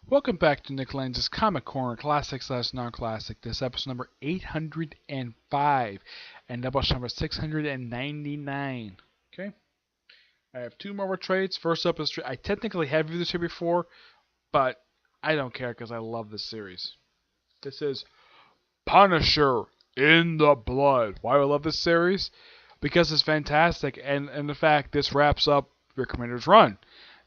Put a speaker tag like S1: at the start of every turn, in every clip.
S1: Welcome back to Nick Lenz's Comic Corner, classic slash non-classic. This episode number 805 and Doubleshot number 699. Okay, I have two more trades. First up is I technically have viewed this here before, but I don't care because I love this series. This is Punisher in the Blood. Why do I love this series? Because it's fantastic, and the fact this wraps up Rick Remender's run.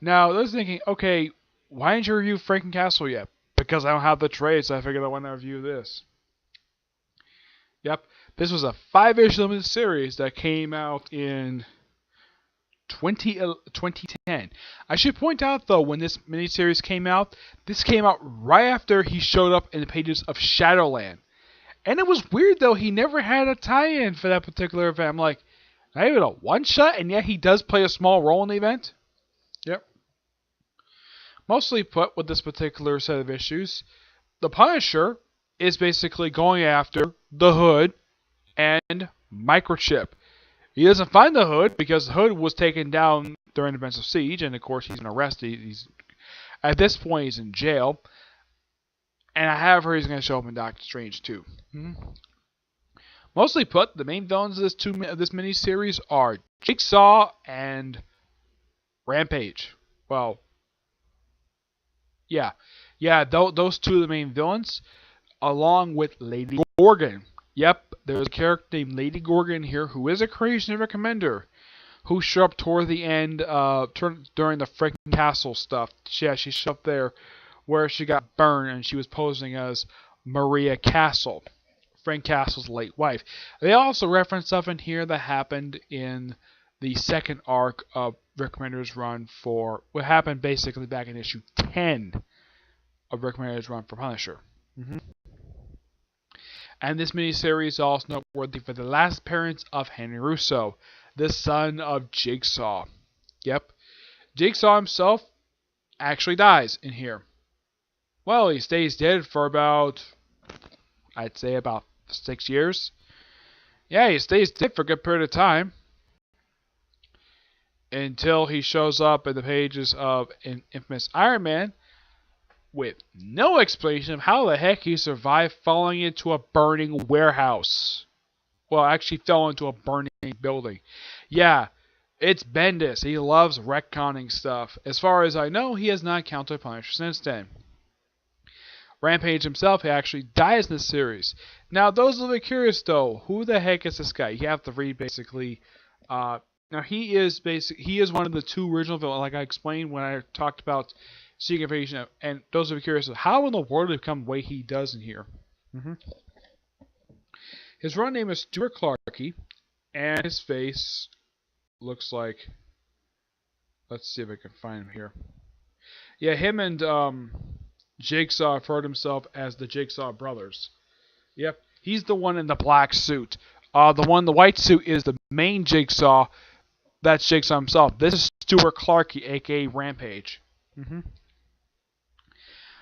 S1: Now, I was thinking, okay, why didn't you review Frankencastle yet? Because I don't have the trade, so I figured I want to review this. Yep, this was a 5-issue limited series that came out in 2010. I should point out, though, when this miniseries came out, this came out right after he showed up in the pages of Shadowland. And it was weird, though, he never had a tie-in for that particular event. I'm like, not even a one-shot, and yet he does play a small role in the event? Yep. Mostly put, with this particular set of issues, the Punisher is basically going after the Hood and Microchip. He doesn't find the Hood because the Hood was taken down during the events of Siege, and of course he's been arrested. At this point he's in jail, and I have heard he's going to show up in Doctor Strange too. Mostly put, the main villains of this miniseries are Jigsaw and Rampage. Well, yeah, those two are the main villains, along with Lady Gorgon. Yep, there's a character named Lady Gorgon here who is a creation of Recommender, who showed up toward the end, during the Frankencastle stuff. She showed up there where she got burned and she was posing as Maria Castle, Frank Castle's late wife. They also reference stuff in here that happened in the second arc of Rick Remender's run for what happened basically back in issue 10 of Rick Remender's run for Punisher. And this miniseries is also noteworthy for the last appearance of Henry Russo, the son of Jigsaw. Yep, Jigsaw himself actually dies in here. Well, he stays dead for about, I'd say about 6 years. Yeah, he stays dead for a good period of time. Until he shows up in the pages of Infamous Iron Man with no explanation of how the heck he survived falling into a burning warehouse. Well, actually fell into a burning building. Yeah, it's Bendis. He loves retconning stuff. As far as I know, he has not encountered Punisher since then. Rampage himself actually dies in this series. Now, those are curious though. Who the heck is this guy? You have to read basically. Now he is one of the two original villains, like I explained when I talked about Secret Invasion. And those are curious, how in the world did he become the way he does in here? His run name is Stuart Clarke, and his face looks like. Let's see if I can find him here. Yeah, him and Jigsaw referred himself as the Jigsaw Brothers. Yep, he's the one in the black suit. The one in the white suit is the main Jigsaw. That's Jigsaw himself. This is Stuart Clarke, aka Rampage.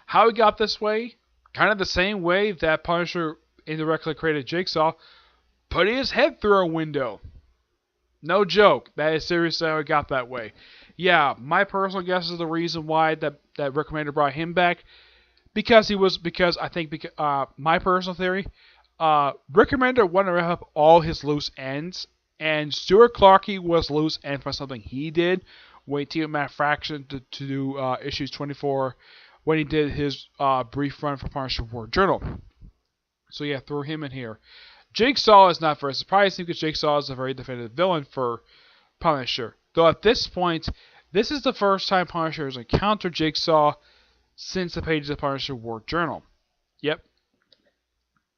S1: How he got this way? Kind of the same way that Punisher indirectly created Jigsaw, putting his head through a window. No joke. That is seriously how he got that way. Yeah, my personal guess is the reason why that Rick Remender brought him back. Because my personal theory, Rick Remender wanted to wrap up all his loose ends, and Stuart Clarke was loose end for something he did when he teamed with Matt Fraction to do issues 24 when he did his brief run for Punisher War Journal. So yeah, throw him in here. Jigsaw is not very surprising because Jigsaw is a very definitive villain for Punisher. Though at this point, this is the first time Punisher has encountered Jigsaw since the pages of Punisher War Journal. Yep.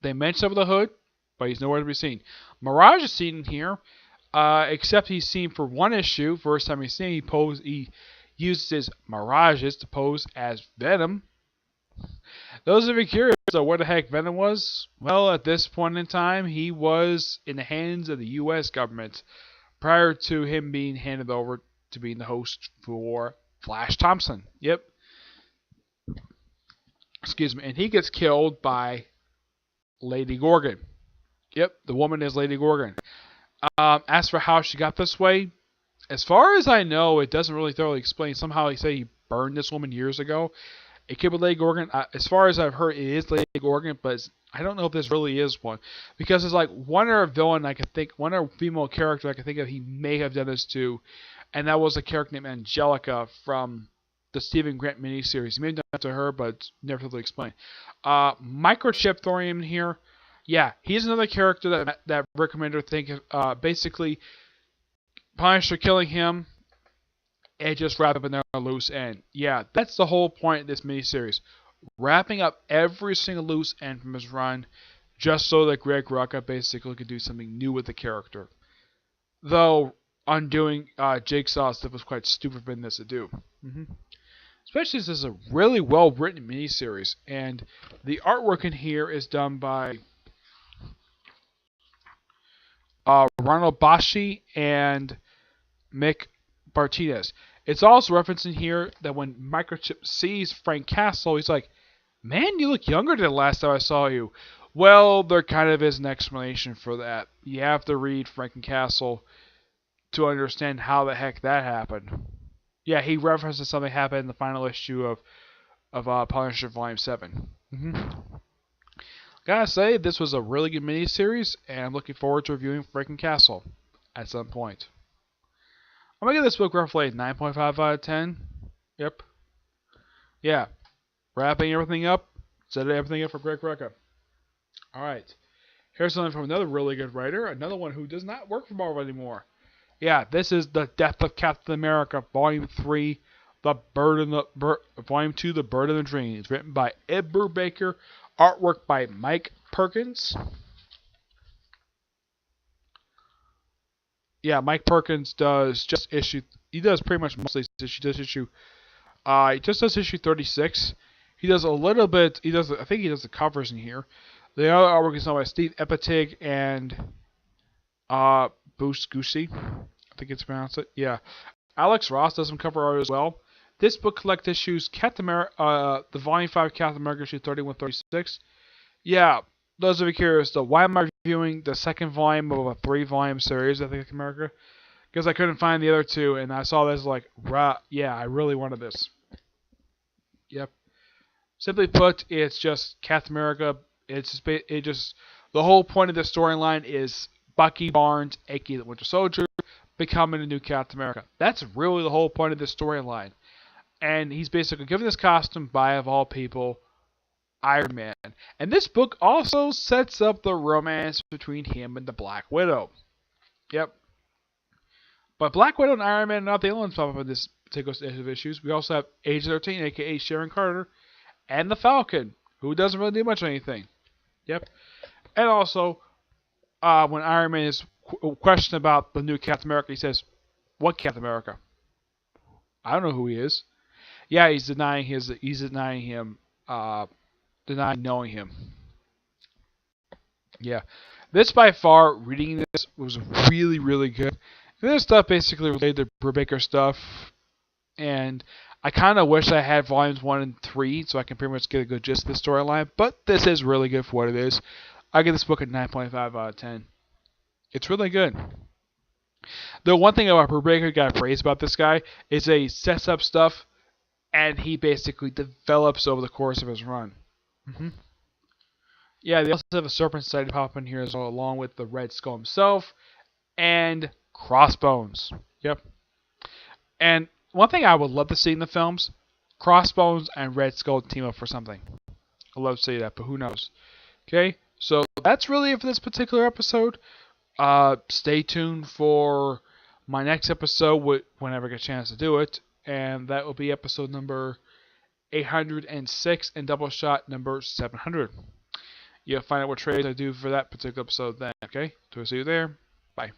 S1: They mention of the Hood, but he's nowhere to be seen. Mirage is seen in here, except he's seen for one issue. First time he's seen, he uses his Mirages to pose as Venom. Those of you curious of where the heck Venom was, well, at this point in time, he was in the hands of the U.S. government prior to him being handed over to being the host for Flash Thompson. Yep. Excuse me. And he gets killed by Lady Gorgon. Yep, the woman is Lady Gorgon. As for how she got this way, as far as I know, it doesn't really thoroughly explain. Somehow they say he burned this woman years ago. It could be Lady Gorgon. As far as I've heard, it is Lady Gorgon, but I don't know if this really is one. Because it's like one other villain I could think, one other female character I could think of he may have done this to, and that was a character named Angelica from the Stephen Grant miniseries. He may have done that to her, but it's never totally explained. Microchip Thorium here. Yeah, he's another character that Rick Remender think basically Punisher killing him and just wrap up in a loose end. Yeah, that's the whole point of this miniseries. Wrapping up every single loose end from his run just so that Greg Rucka basically could do something new with the character. Though undoing Jigsaw stuff was quite stupid for this to do. Especially since this is a really well written miniseries. And the artwork in here is done by Ronald Bashi and Mick Martinez. It's also referencing here that when Microchip sees Frank Castle, he's like, "Man, you look younger than the last time I saw you." Well, there kind of is an explanation for that. You have to read Frank and Castle to understand how the heck that happened. Yeah, he references something happened in the final issue of Punisher Volume 7. Gotta say, this was a really good miniseries, and I'm looking forward to reviewing Frank and Castle at some point. I'm going to give this book roughly a 9.5 out of 10. Yep. Yeah. Wrapping everything up. Setting everything up for Greg Rucka. Alright. Here's something from another really good writer. Another one who does not work for Marvel anymore. Yeah, this is The Death of Captain America, Volume 3, Volume 2, The Bird in the Dreams. Written by Ed Brubaker. Artwork by Mike Perkins. Yeah, Mike Perkins does just issue. He does pretty much mostly issue. He just does issue 36. He does a little bit. I think he does the covers in here. The other artwork is done by Steve Epitig and Boost Goosey. I think it's pronounced it. Yeah, Alex Ross does some cover art as well. This book collects issues the Volume 5 Captain America issue 31-36. Yeah. Those of you curious, though, why am I reviewing the second volume of a 3-volume series of Captain America? Because I couldn't find the other two, and I saw this like, yeah, I really wanted this. Yep. Simply put, it's just Captain America. The whole point of the storyline is Bucky Barnes, aka the Winter Soldier, becoming a new Captain America. That's really the whole point of this storyline. And he's basically given this costume by, of all people, Iron Man. And this book also sets up the romance between him and the Black Widow. Yep. But Black Widow and Iron Man are not the only ones pop up in this particular set of issues. We also have Agent 13, aka Sharon Carter, and the Falcon, who doesn't really do much of anything. Yep. And also, when Iron Man is questioned about the new Captain America, he says, "What Captain America? I don't know who he is." Yeah, he's denying knowing him. Yeah. This, by far, reading this was really, really good. And this stuff basically related to Brubaker stuff. And I kind of wish I had volumes 1 and 3 so I can pretty much get a good gist of the storyline. But this is really good for what it is. I give this book a 9.5 out of 10. It's really good. The one thing about Brubaker got praised about this guy is that he sets up stuff and he basically develops over the course of his run. Yeah, they also have a Serpent Society pop in here as well, along with the Red Skull himself and Crossbones. Yep. And one thing I would love to see in the films, Crossbones and Red Skull team up for something. I'd love to see that, but who knows. Okay, so that's really it for this particular episode. Stay tuned for my next episode whenever I get a chance to do it, and that will be episode number 806 and Doubleshot number 700. You'll find out what trades I do for that particular episode then, okay? So we'll see you there. Bye.